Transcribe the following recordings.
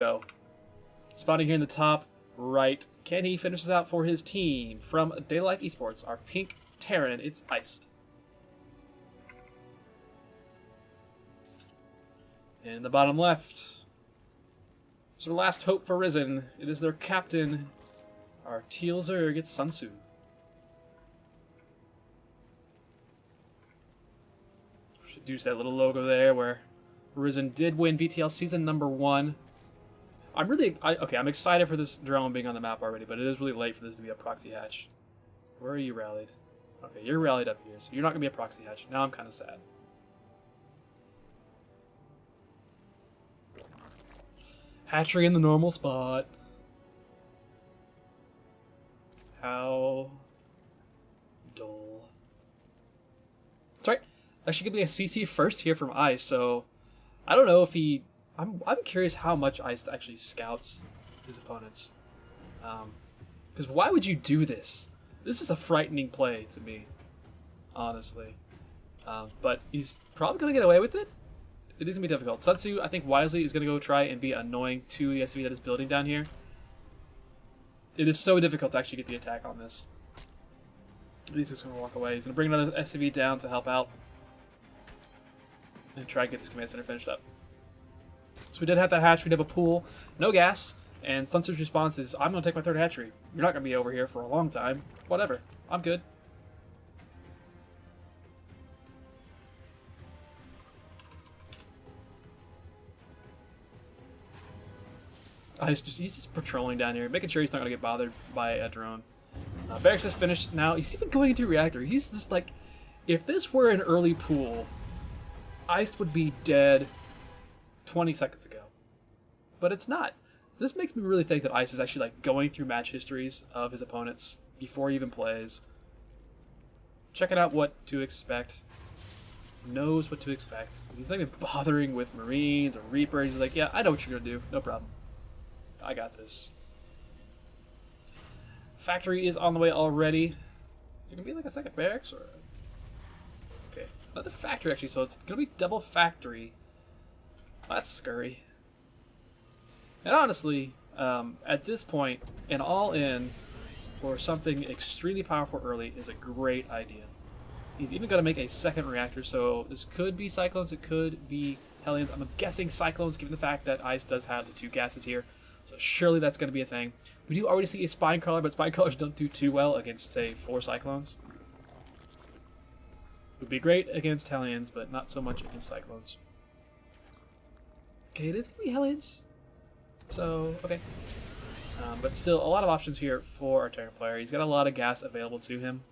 Go. Spotting here in the top right. Can he finish this out for his team? From Daylife Esports, our pink Terran, it's iced. In the bottom left, it's their last hope for Ris3n. It is their captain, our teal Zerg, it's Sun Tzu. Should do that little logo there where Ris3n did win VTL season number 1. I'm excited for this drone being on the map already, but it is really late for this to be a proxy hatch. Where are you rallied? Okay, you're rallied up here, so you're not going to be a proxy hatch. Now I'm kind of sad. Hatchery in the normal spot. How dull. That's right. Actually, going to be a CC first here from Ice, so I don't know if he... I'm curious how much Ice actually scouts his opponents. Because why would you do this? This is a frightening play to me, honestly. But he's probably going to get away with it. It is going to be difficult. Sun Tzu, I think wisely, is going to go try and be annoying to the SCV that is building down here. It is so difficult to actually get the attack on this. He's just going to walk away. He's going to bring another SCV down to help out. And try and get this command center finished up. So we did have that hatch, we did have a pool, no gas, and Sun Tzu's response is, I'm going to take my third hatchery. You're not going to be over here for a long time. Whatever. I'm good. He's just patrolling down here, making sure he's not going to get bothered by a drone. Barracks is finished now. He's even going into reactor. He's just like, if this were an early pool, Ice would be dead 20 seconds ago. But it's not. This makes me really think that Ice is actually like going through match histories of his opponents before he even plays. Checking out what to expect. Knows what to expect. He's not even bothering with Marines or Reapers. He's like, yeah, I know what you're going to do. No problem. I got this. Factory is on the way already. Is it going to be like a second barracks? Or... Okay. Another factory actually, so it's going to be double factory. That's scurry. And honestly, at this point, an all-in for something extremely powerful early is a great idea. He's even going to make a second reactor, so this could be Cyclones, it could be Hellions. I'm guessing Cyclones, given the fact that Ice does have the 2 gases here, so surely that's going to be a thing. We do already see a Spine Crawler, but Spine Crawlers don't do too well against, say, 4 Cyclones. Would be great against Hellions, but not so much against Cyclones. Okay, it is going to be Hellions. So, okay. But still, a lot of options here for our Terran player. He's got a lot of gas available to him.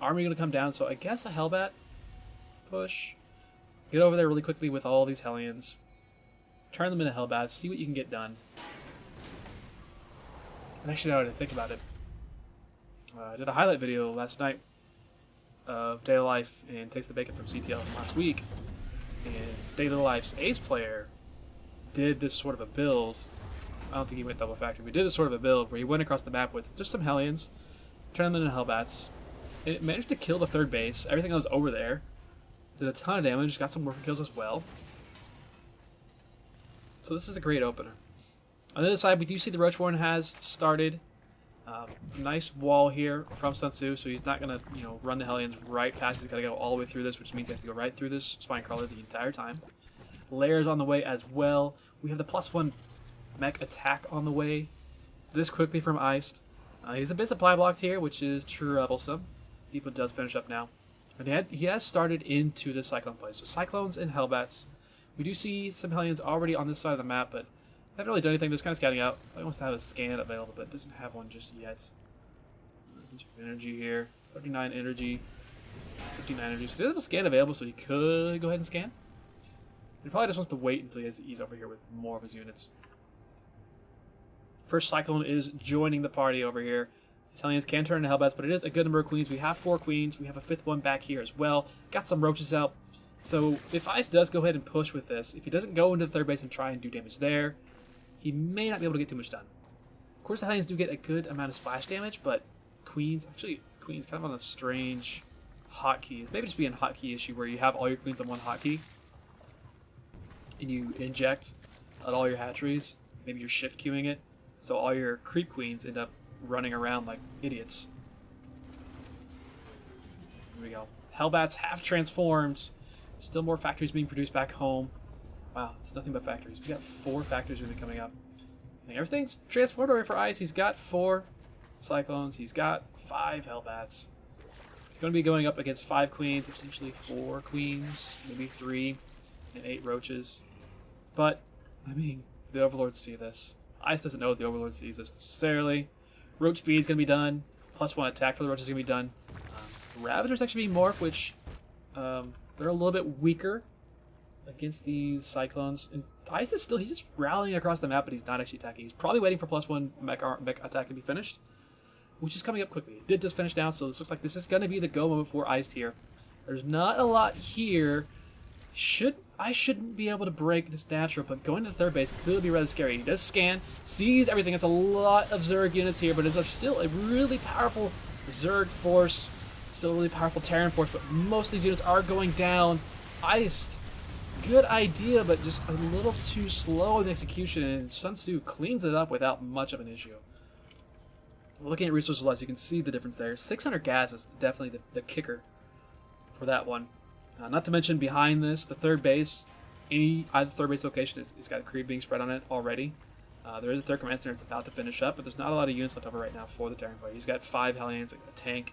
Army going to come down, so I guess a Hellbat push. Get over there really quickly with all these Hellions. Turn them into Hellbats, see what you can get done. And actually, now that I think about it, I did a highlight video last night of Day of Life and Taste the Bacon from CTL from last week. And Day of Life's ace player did this sort of a build. I don't think he went double factory. We did this sort of a build where he went across the map with just some Hellions, turned them into Hellbats. It managed to kill the third base. Everything that was over there. Did a ton of damage. Got some worker kills as well. So this is a great opener. On the other side, we do see the Roachborn has started. Nice wall here from Sun Tzu, so he's not going to, run the Hellions right past. He's got to go all the way through this, which means he has to go right through this Spine Crawler the entire time. Layers on the way as well. We have the +1 mech attack on the way. This quickly from Iced. He's a bit supply blocked here, which is troublesome. Depot does finish up now. And he has started into the Cyclone play. So Cyclones and Hellbats. We do see some Hellions already on this side of the map, but haven't really done anything. Just kind of scouting out. He wants to have a scan available, but doesn't have one just yet. There's energy here. 39 energy. 59 energy. So he does have a scan available, so he could go ahead and scan. He probably just wants to wait until he's over here with more of his units. First Cyclone is joining the party over here. His Hellions can turn into Hellbats, but it is a good number of Queens. We have 4 Queens. We have a 5th one back here as well. Got some Roaches out. So if Ice does go ahead and push with this, if he doesn't go into the third base and try and do damage there, he may not be able to get too much done. Of course, the Hellions do get a good amount of splash damage, but Queens kind of on a strange hotkey. It's maybe just be a hotkey issue where you have all your Queens on one hotkey. and you inject at all your hatcheries, maybe you're shift queuing it, so all your creep queens end up running around like idiots. There we go. Hellbats have transformed. Still more factories being produced back home. Wow, it's nothing but factories. We got 4 factories really coming up. And everything's transformed over for Ice. He's got 4 Cyclones. He's got 5 Hellbats. He's going to be going up against 5 Queens, essentially 4 Queens, maybe 3, and 8 Roaches. But, I mean, the Overlords see this. Ice doesn't know that the Overlord sees this necessarily. Roach speed is going to be done. +1 attack for the Roach is going to be done. Ravagers actually being morphed, which they're a little bit weaker against these Cyclones. And Ice is still, he's just rallying across the map, but he's not actually attacking. He's probably waiting for +1 mech attack to be finished, which is coming up quickly. It did just finish now, so this looks like this is going to be the go moment for Ice here. There's not a lot here. I shouldn't be able to break this natural, but going to the third base could be rather scary. He does scan, sees everything. It's a lot of Zerg units here, but it's still a really powerful Zerg force. Still a really powerful Terran force, but most of these units are going down. Iced. Good idea, but just a little too slow in execution, and Sun Tzu cleans it up without much of an issue. Looking at resources loss, you can see the difference there. 600 gas is definitely the kicker for that one. Not to mention behind this, the third base, either third base location is got a creep being spread on it already. There is a third command center that's about to finish up, but there's not a lot of units left over right now for the Terran player. He's got 5 Hellions, a tank.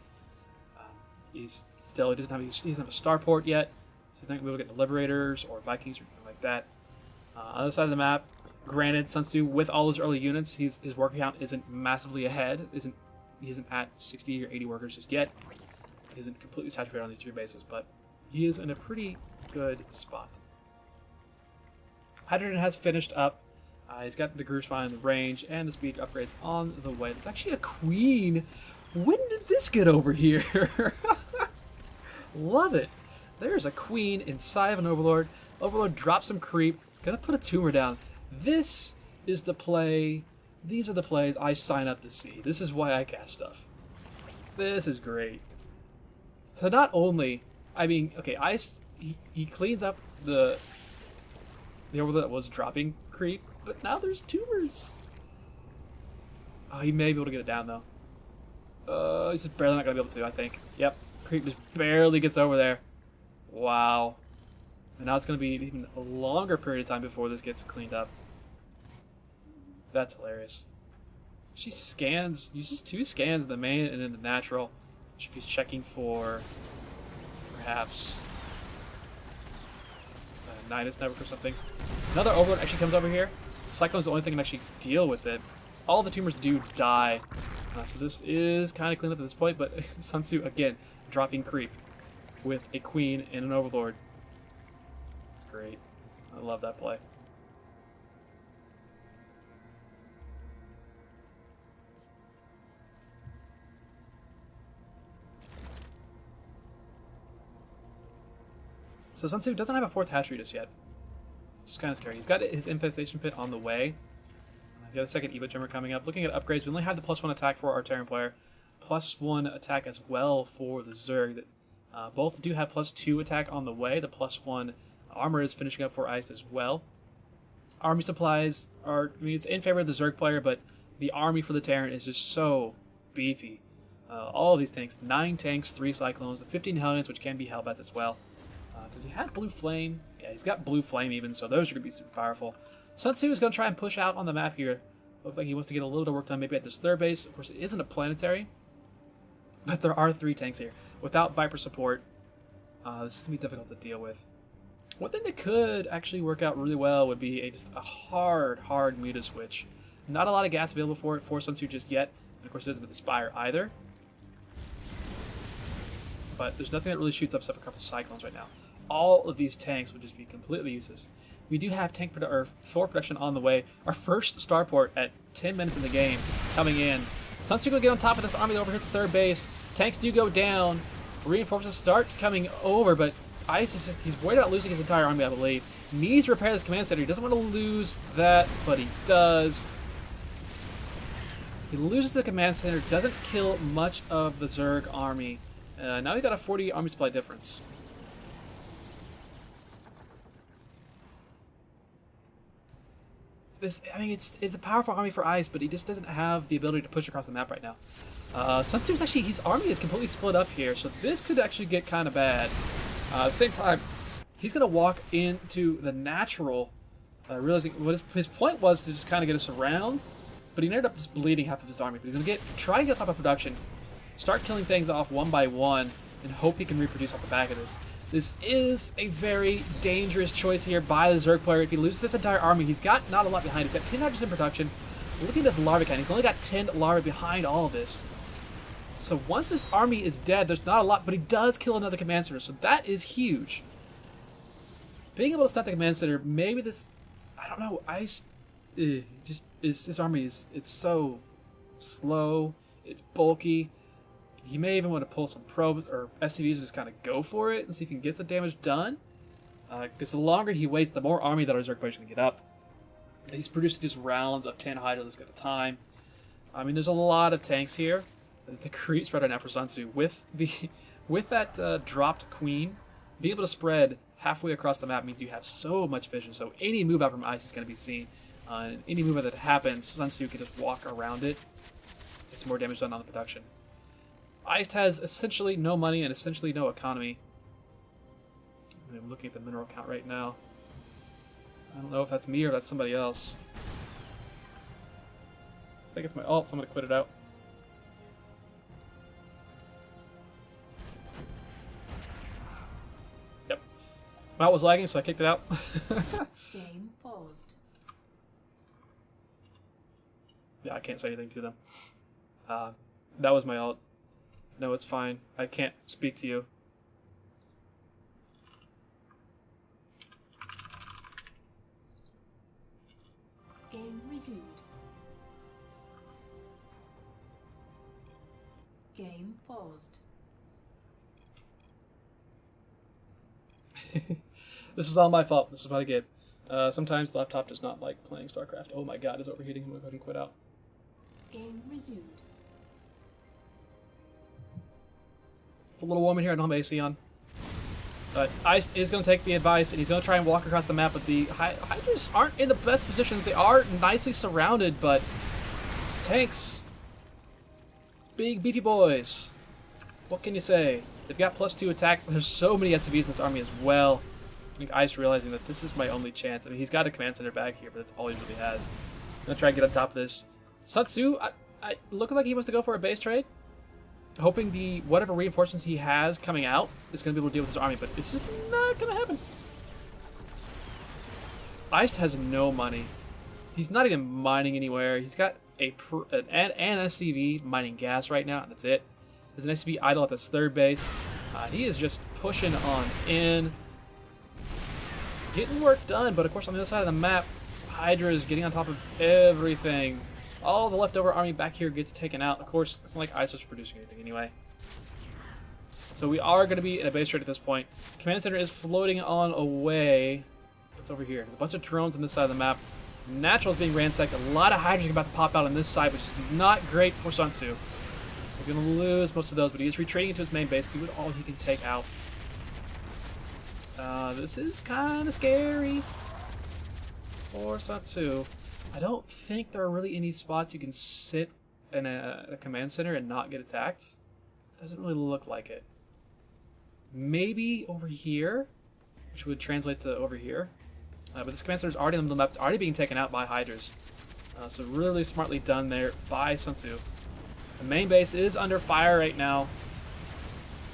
He doesn't have a starport yet, so he's not going to be able to get the Liberators or Vikings or anything like that. Other side of the map, granted, Sun Tzu with all those early units, his worker count isn't massively ahead. He isn't at 60 or 80 workers just yet. He isn't completely saturated on these 3 bases, but he is in a pretty good spot. Hydrogen has finished up. He's got the Groove Spine, the range, and the speed upgrades on the way. There's actually a Queen. When did this get over here? Love it. There's a Queen inside of an Overlord. Overlord drops some creep. Gonna put a tumor down. This is the play. These are the plays I sign up to see. This is why I cast stuff. This is great. So not only, I mean, okay, he cleans up the Overlord that was dropping creep, but now there's tumors. Oh, he may be able to get it down though. He's just barely not going to be able to, I think. Yep, creep just barely gets over there. Wow. And now it's going to be even a longer period of time before this gets cleaned up. That's hilarious. She uses 2 scans in the main and in the natural. If he's checking for perhaps Nidus network or something. Another Overlord actually comes over here. Cyclone's the only thing that can actually deal with it. All the tumors do die. So this is kind of cleaned up at this point, but Sun Tzu, again, dropping creep with a Queen and an Overlord. It's great. I love that play. So Sun Tzu doesn't have a 4th hatchery just yet. Which is kind of scary. He's got his Infestation Pit on the way. He's got a 2nd Evo Gemmer coming up. Looking at upgrades, we only have the +1 attack for our Terran player. +1 attack as well for the Zerg. Both do have +2 attack on the way. The +1 armor is finishing up for Ice as well. Army supplies are, I mean, it's in favor of the Zerg player, but the army for the Terran is just so beefy. All of these tanks, 9 tanks, 3 Cyclones, 15 Hellions, which can be Hellbats as well. Does he have Blue Flame? Yeah, he's got Blue Flame even, so those are going to be super powerful. Sun Tzu is going to try and push out on the map here. Looks like he wants to get a little bit of work done maybe at this third base. Of course, it isn't a planetary, but there are 3 tanks here. Without Viper support, this is going to be difficult to deal with. One thing that could actually work out really well would be just a hard Muta switch. Not a lot of gas available for it for Sun Tzu just yet. And of course, it doesn't have the Spire either. But there's nothing that really shoots up stuff for a couple Cyclones right now. All of these tanks would just be completely useless. We do have Thor production on the way. Our first starport at 10 minutes in the game coming in. Sun Tzu going to get on top of this army over here at the third base. Tanks do go down. Reinforcements start coming over, but Ice is just, he's worried about losing his entire army, I believe. Needs to repair this command center. He doesn't want to lose that, but he does. He loses the command center, doesn't kill much of the Zerg army. Now we got a 40 army supply difference. this, I mean, it's a powerful army for Ice, but he just doesn't have the ability to push across the map right now. Sun Tzu's actually, his army is completely split up here, so this could actually get kind of bad. At the same time, he's going to walk into the natural, realizing what his point was to just kind of get us around, but he ended up just bleeding half of his army. But he's going to try and get top of production, start killing things off one by one, and hope he can reproduce off the back of this. This is a very dangerous choice here by the Zerg player. If he loses this entire army, he's got not a lot behind. He's got 10 Hydras in production. Look at this larva cannon. He's only got 10 larvae behind all of this. So once this army is dead, there's not a lot, but he does kill another command center, so that is huge. Being able to stop the command center, maybe this, I don't know, this army is, it's so slow, it's bulky. He may even want to pull some probes or SCVs and just kind of go for it and see if he can get some damage done. Because the longer he waits, the more army that our Zerg players can get up. He's producing just rounds of 10 Hydras at a time. I mean, there's a lot of tanks here. The creep spread right now for Sun Tzu. With that dropped queen, being able to spread halfway across the map means you have so much vision. So any move out from Ice is going to be seen. And any movement that happens, Sun Tzu can just walk around it. Get some more damage done on the production. Ice has essentially no money and essentially no economy. I'm looking at the mineral count right now. I don't know if that's me or if that's somebody else. I think it's my alt, so I'm going to quit it out. Yep. My alt was lagging, so I kicked it out. Game paused. Yeah, I can't say anything to them. That was my alt. No, it's fine. I can't speak to you. Game resumed. Game paused. This was all my fault. This is what I get. Sometimes the laptop does not like playing StarCraft. Oh my god, it's overheating. I'm going to go ahead and quit out. Game resumed. It's a little warm in here. I don't have AC on. But Ice is going to take the advice, and he's going to try and walk across the map, but the Hydras aren't in the best positions. They are nicely surrounded, but tanks, big beefy boys, what can you say? They've got +2 attack. There's so many SCVs in this army as well. I think Ice realizing that this is my only chance. I mean, he's got a command center back here, but that's all he really has. I'm going to try and get on top of this. Sun Tzu, looking like he wants to go for a base trade. Hoping the whatever reinforcements he has coming out is going to be able to deal with his army, but it's just not going to happen. Ice has no money. He's not even mining anywhere. He's got an SCV mining gas right now, and that's it. There's an SCV idle at this third base. He is just pushing on in. Getting work done, but of course on the other side of the map, Hydra is getting on top of everything. All the leftover army back here gets taken out. Of course, it's not like Ice was producing anything anyway. So we are going to be in a base trade at this point. Command center is floating on away. What's over here? There's a bunch of drones on this side of the map. Natural is being ransacked. A lot of Hydras are about to pop out on this side, which is not great for Sun Tzu. He's going to lose most of those, but he is retreating into his main base. See what all he can take out. This is kind of scary for Sun Tzu. I don't think there are really any spots you can sit in a command center and not get attacked. Doesn't really look like it. Maybe over here, which would translate to over here. But this command center is already on the map. It's already being taken out by Hydras. So really smartly done there by Sun Tzu. The main base is under fire right now.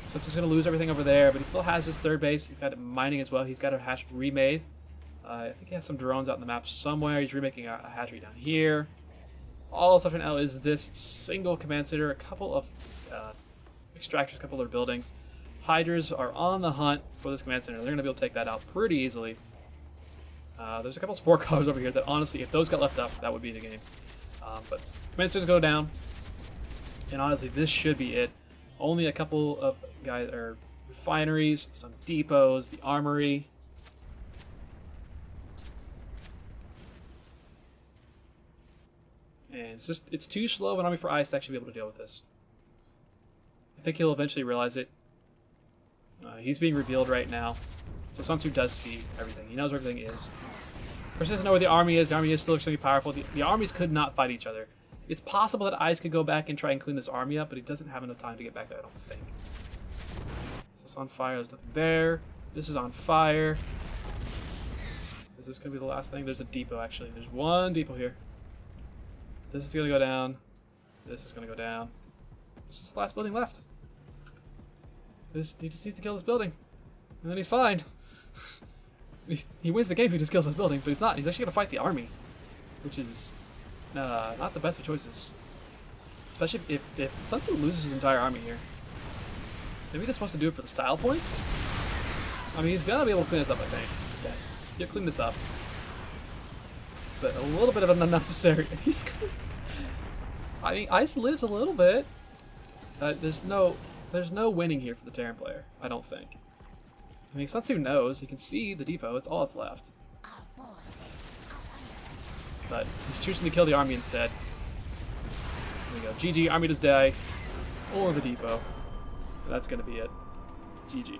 Sun Tzu's going to lose everything over there, but he still has his third base. He's got mining as well. He's got a hatch remade. I think he has some drones out in the map somewhere. He's remaking a hatchery down here. All stuff right now is this single command center, a couple of extractors, a couple of buildings. Hydras are on the hunt for this command center. They're going to be able to take that out pretty easily. There's a couple of spore collars over here that honestly, if those got left up, that would be the game. But command centers go down. And honestly, this should be it. Only a couple of guys or refineries, some depots, the armory. And it's too slow of an army for Ice to actually be able to deal with this. I think he'll eventually realize it. He's being revealed right now. So Sun Tzu does see everything. He knows where everything is. Person doesn't know where the army is. The army is still extremely powerful. The armies could not fight each other. It's possible that Ice could go back and try and clean this army up, but he doesn't have enough time to get back there, I don't think. So it's on fire. There's nothing there. This is on fire. Is this going to be the last thing? There's a depot, actually. There's one depot here. This is going to go down. This is going to go down. This is the last building left. He just needs to kill this building. And then he's fine. He wins the game if he just kills this building, but he's not. He's actually going to fight the army, which is not the best of choices. Especially if Sun Tzu loses his entire army here. Maybe he's supposed to do it for the style points? I mean, he's going to be able to clean this up, I think. Okay. He'll clean this up. But a little bit of an unnecessary... I mean, Ice lives a little bit. There's no winning here for the Terran player, I don't think. I mean, Sun Tzu knows. He can see the depot. It's all that's left. But he's choosing to kill the army instead. There we go. GG, army does die. Or the depot. And that's going to be it. GG.